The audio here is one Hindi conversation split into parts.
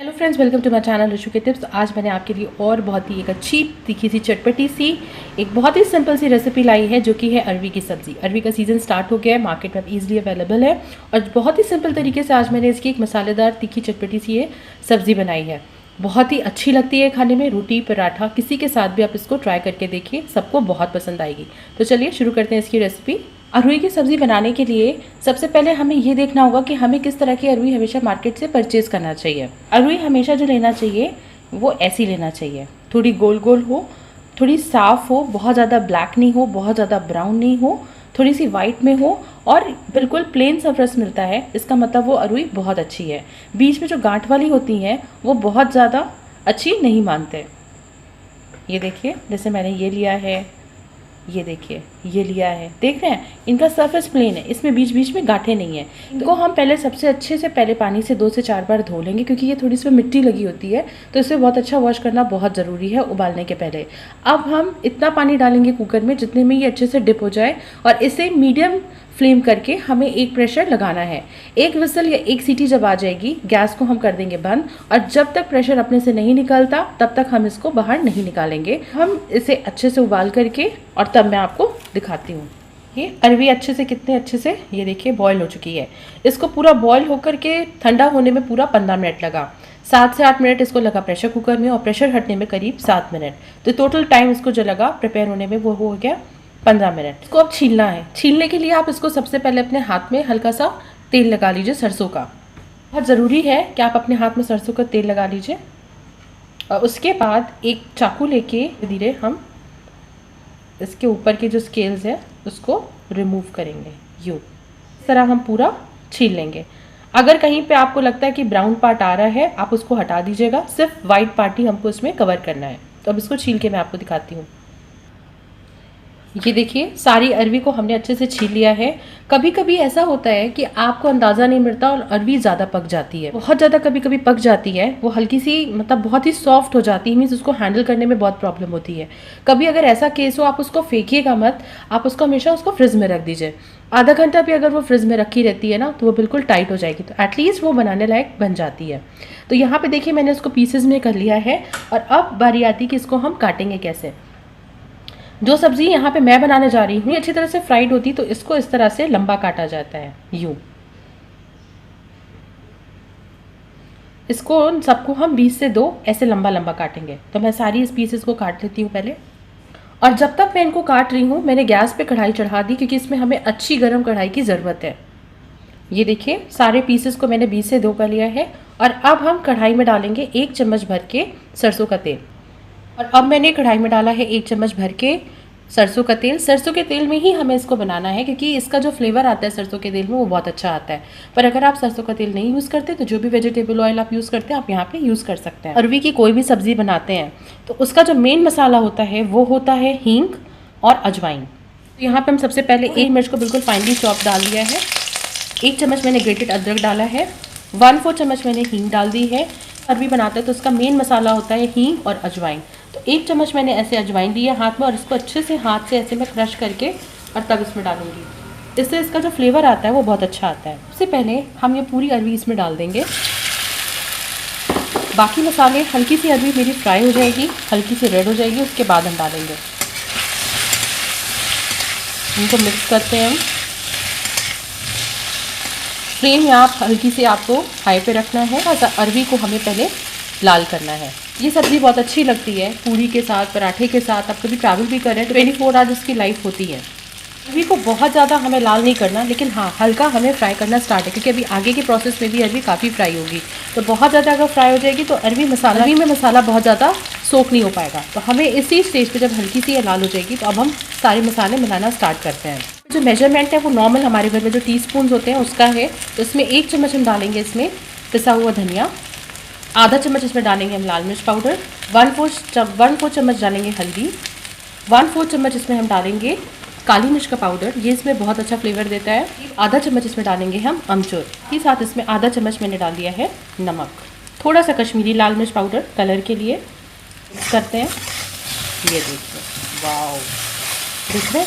Hello friends, welcome to my channel Rishu के टिप्स। आज मैंने आपके लिए और बहुत ही एक अच्छी तीखी सी चटपटी सी एक बहुत ही सिंपल सी रेसिपी लाई है, जो कि है अरवी की सब्ज़ी। अरवी का सीज़न स्टार्ट हो गया है, मार्केट में अब ईजिली अवेलेबल है और बहुत ही सिंपल तरीके से आज मैंने इसकी एक मसालेदार तीखी चटपटी सी ये सब्ज़ी बनाई है। बहुत ही अच्छी लगती है खाने में, रोटी पराठा किसी के साथ भी आप इसको ट्राई करके देखिए, सबको बहुत पसंद आएगी। तो चलिए शुरू करते हैं इसकी रेसिपी। अरवी की सब्ज़ी बनाने के लिए सबसे पहले हमें ये देखना होगा कि हमें किस तरह की अरवी हमेशा मार्केट से परचेज़ करना चाहिए। अरवी हमेशा जो लेना चाहिए वो ऐसी लेना चाहिए, थोड़ी गोल गोल हो, थोड़ी साफ़ हो, बहुत ज़्यादा ब्लैक नहीं हो, बहुत ज़्यादा ब्राउन नहीं हो, थोड़ी सी वाइट में हो और बिल्कुल प्लेन सा रस मिलता है, इसका मतलब वो अरवी बहुत अच्छी है। बीच में जो गांठ वाली होती हैं वो बहुत ज़्यादा अच्छी नहीं मानते। ये देखिए, जैसे मैंने ये लिया है, ये देखिए ये लिया है, देख रहे हैं इनका सरफेस प्लेन है, इसमें बीच बीच में गांठें नहीं है। इनको हम पहले सबसे अच्छे से पहले पानी से 2 से 4 बार धो लेंगे, क्योंकि ये थोड़ी सी मिट्टी लगी होती है, तो इसे बहुत अच्छा वॉश करना बहुत ज़रूरी है उबालने के पहले। अब हम इतना पानी डालेंगे कुकर में जितने में ये अच्छे से डिप हो जाए और इसे मीडियम फ्लेम करके हमें एक प्रेशर लगाना है। एक विसल या एक सीटी जब आ जाएगी, गैस को हम कर देंगे बंद और जब तक प्रेशर अपने से नहीं निकलता तब तक हम इसको बाहर नहीं निकालेंगे। हम इसे अच्छे से उबाल करके और तब मैं आपको दिखाती हूँ। ये अरवी अच्छे से कितने अच्छे से ये देखिए बॉयल हो चुकी है। इसको पूरा बॉयल होकर के ठंडा होने में पूरा 15 मिनट लगा। 7 से 8 मिनट इसको लगा प्रेशर कुकर में और प्रेशर हटने में करीब 7 मिनट। तो टोटल टाइम इसको जो लगा प्रिपेयर होने में वो हो गया 15 मिनट। इसको अब छीलना है। छीलने के लिए आप इसको सबसे पहले अपने हाथ में हल्का सा तेल लगा लीजिए सरसों का। बहुत ज़रूरी है कि आप अपने हाथ में सरसों का तेल लगा लीजिए और उसके बाद एक चाकू लेके धीरे हम इसके ऊपर के जो स्केल्स है उसको रिमूव करेंगे। इस तरह हम पूरा छील लेंगे। अगर कहीं पे आपको लगता है कि ब्राउन पार्ट आ रहा है, आप उसको हटा दीजिएगा, सिर्फ वाइट पार्ट ही हमको इसमें कवर करना है। तो अब इसको छील के मैं आपको दिखाती हूँ। ये देखिए सारी अरवी को हमने अच्छे से छील लिया है। कभी कभी ऐसा होता है कि आपको अंदाज़ा नहीं मिलता और अरवी ज़्यादा पक जाती है, बहुत ज़्यादा कभी कभी पक जाती है, वो हल्की सी मतलब बहुत ही सॉफ्ट हो जाती है, मीन्स उसको हैंडल करने में बहुत प्रॉब्लम होती है। कभी अगर ऐसा केस हो, आप उसको फेंकिएगा मत, आप उसको हमेशा उसको फ्रिज में रख दीजिए। आधा घंटा भी अगर वो फ्रिज में रखी रहती है ना तो वो बिल्कुल टाइट हो जाएगी, तो एटलीस्ट वो बनाने लायक बन जाती है। तो यहाँ पे देखिए मैंने इसको पीसेज में कर लिया है और अब बारी आती है कि इसको हम काटेंगे कैसे। जो सब्ज़ी यहाँ पे मैं बनाने जा रही हूँ अच्छी तरह से फ्राइड होती, तो इसको इस तरह से लंबा काटा जाता है, यूँ। इसको सबको हम 20 से 2 ऐसे लंबा लंबा काटेंगे। तो मैं सारी इस पीसेस को काट लेती हूँ पहले। और जब तक मैं इनको काट रही हूँ मैंने गैस पे कढ़ाई चढ़ा दी, क्योंकि इसमें हमें अच्छी गर्म कढ़ाई की ज़रूरत है। ये देखिए सारे पीसेस को मैंने 20 से 2 कर लिया है और अब हम कढ़ाई में डालेंगे 1 चम्मच भर के सरसों का तेल। और अब मैंने कढ़ाई में डाला है 1 चम्मच भर के सरसों का तेल। सरसों के तेल में ही हमें इसको बनाना है, क्योंकि इसका जो फ्लेवर आता है सरसों के तेल में वो बहुत अच्छा आता है। पर अगर आप सरसों का तेल नहीं यूज़ करते तो जो भी वेजिटेबल ऑयल आप यूज़ करते हैं आप यहाँ पे यूज़ कर सकते हैं। अरवी की कोई भी सब्ज़ी बनाते हैं तो उसका जो मेन मसाला होता है वो होता है हींग और अजवाइन। तो यहाँ पर हम सबसे पहले 1 मिर्च को बिल्कुल फाइनली चॉप डाल दिया है। 1 चम्मच मैंने ग्रेटेड अदरक डाला है। 1/4 चम्मच मैंने हींग डाल दी है। अरवी बनाते हैं तो उसका मेन मसाला होता है हींग और अजवाइन। तो 1 चम्मच मैंने ऐसे अजवाइन लिया हाथ में और इसको अच्छे से हाथ से ऐसे मैं क्रश करके और तब इसमें डालूंगी। इससे इसका जो फ्लेवर आता है वो बहुत अच्छा आता है। सबसे पहले हम ये पूरी अरवी इसमें डाल देंगे। बाकी मसाले, हल्की सी अरवी मेरी फ्राई हो जाएगी, हल्की सी रेड हो जाएगी, उसके बाद हम डालेंगे। इनको मिक्स करते हैं हम। फ्लेम यहाँ हल्की से आपको हाई पे रखना है और अरवी को हमें पहले लाल करना है। ये सब्ज़ी बहुत अच्छी लगती है पूरी के साथ, पराठे के साथ। आप कभी ट्रैवल भी करें तो 24 आवर्स इसकी लाइफ होती है। अरवी को बहुत ज़्यादा हमें लाल नहीं करना, लेकिन हाँ हल्का हमें फ्राई करना स्टार्ट है, क्योंकि अभी आगे के प्रोसेस में भी अरवी काफ़ी फ्राई होगी। तो बहुत ज़्यादा अगर फ्राई हो जाएगी तो अरवी में मसाला बहुत ज़्यादा सोख नहीं हो पाएगा। तो हमें इसी स्टेज पे जब हल्की सी लाल हो जाएगी तो अब हम सारे मसाले मिलाना स्टार्ट करते हैं। जो मेजरमेंट है वो नॉर्मल हमारे घर में जो टीस्पून होते हैं उसका है। तो इसमें 1 चम्मच हम डालेंगे इसमें पिसा हुआ धनिया, आधा चम्मच इसमें डालेंगे हम लाल मिर्च पाउडर, 1/4 चम्मच डालेंगे हल्दी, 1/4 चम्मच इसमें हम डालेंगे काली मिर्च का पाउडर, ये इसमें बहुत अच्छा फ्लेवर देता है। आधा चम्मच इसमें डालेंगे हम अमचूर, के साथ इसमें आधा चम्मच मैंने डाल दिया है नमक, थोड़ा सा कश्मीरी लाल मिर्च पाउडर कलर के लिए। मिक्स करते हैं। ये देखिए, वाओ, देख रहे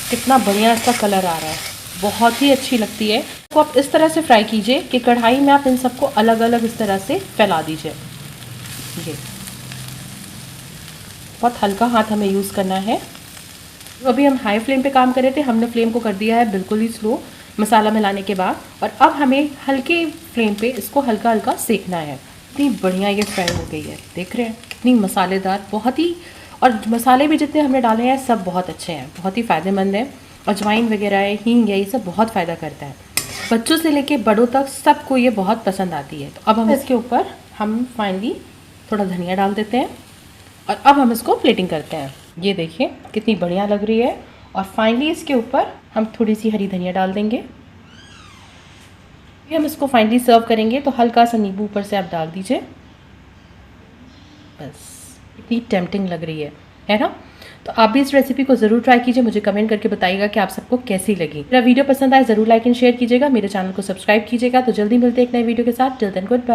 कितना बढ़िया इसका कलर आ रहा है, बहुत ही अच्छी लगती है। को आप इस तरह से फ्राई कीजिए कि कढ़ाई में आप इन सबको अलग अलग इस तरह से फैला दीजिए। ये बहुत हल्का हाथ हमें यूज़ करना है। तो अभी हम हाई फ्लेम पे काम कर रहे थे, हमने फ्लेम को कर दिया है बिल्कुल ही स्लो मसाला मिलाने के बाद, और अब हमें हल्के फ्लेम पे इसको हल्का हल्का सेकना है। इतनी बढ़िया ये फ्राई हो गई है, देख रहे हैं कितनी मसालेदार, बहुत ही, और मसाले भी जितने हमने डाले हैं सब बहुत अच्छे हैं, बहुत ही फ़ायदेमंद है। अजवाइन वगैरह है, हींग है, ये सब बहुत फ़ायदा करता है। बच्चों से लेके बड़ों तक सबको ये बहुत पसंद आती है। तो अब हम इसके ऊपर हम फाइनली थोड़ा धनिया डाल देते हैं और अब हम इसको प्लेटिंग करते हैं। ये देखिए कितनी बढ़िया लग रही है। और फाइनली इसके ऊपर हम थोड़ी सी हरी धनिया डाल देंगे। हम इसको फाइनली सर्व करेंगे तो हल्का सा नींबू ऊपर से आप डाल दीजिए। बस इतनी टेम्पटिंग लग रही है ना। तो आप भी इस रेसिपी को ज़रूर ट्राई कीजिए, मुझे कमेंट करके बताइएगा कि आप सबको कैसी लगी। मेरा वीडियो पसंद आए ज़रूर लाइक एंड शेयर कीजिएगा, मेरे चैनल को सब्सक्राइब कीजिएगा। तो जल्दी मिलते हैं एक नए वीडियो के साथ। Till then good bye.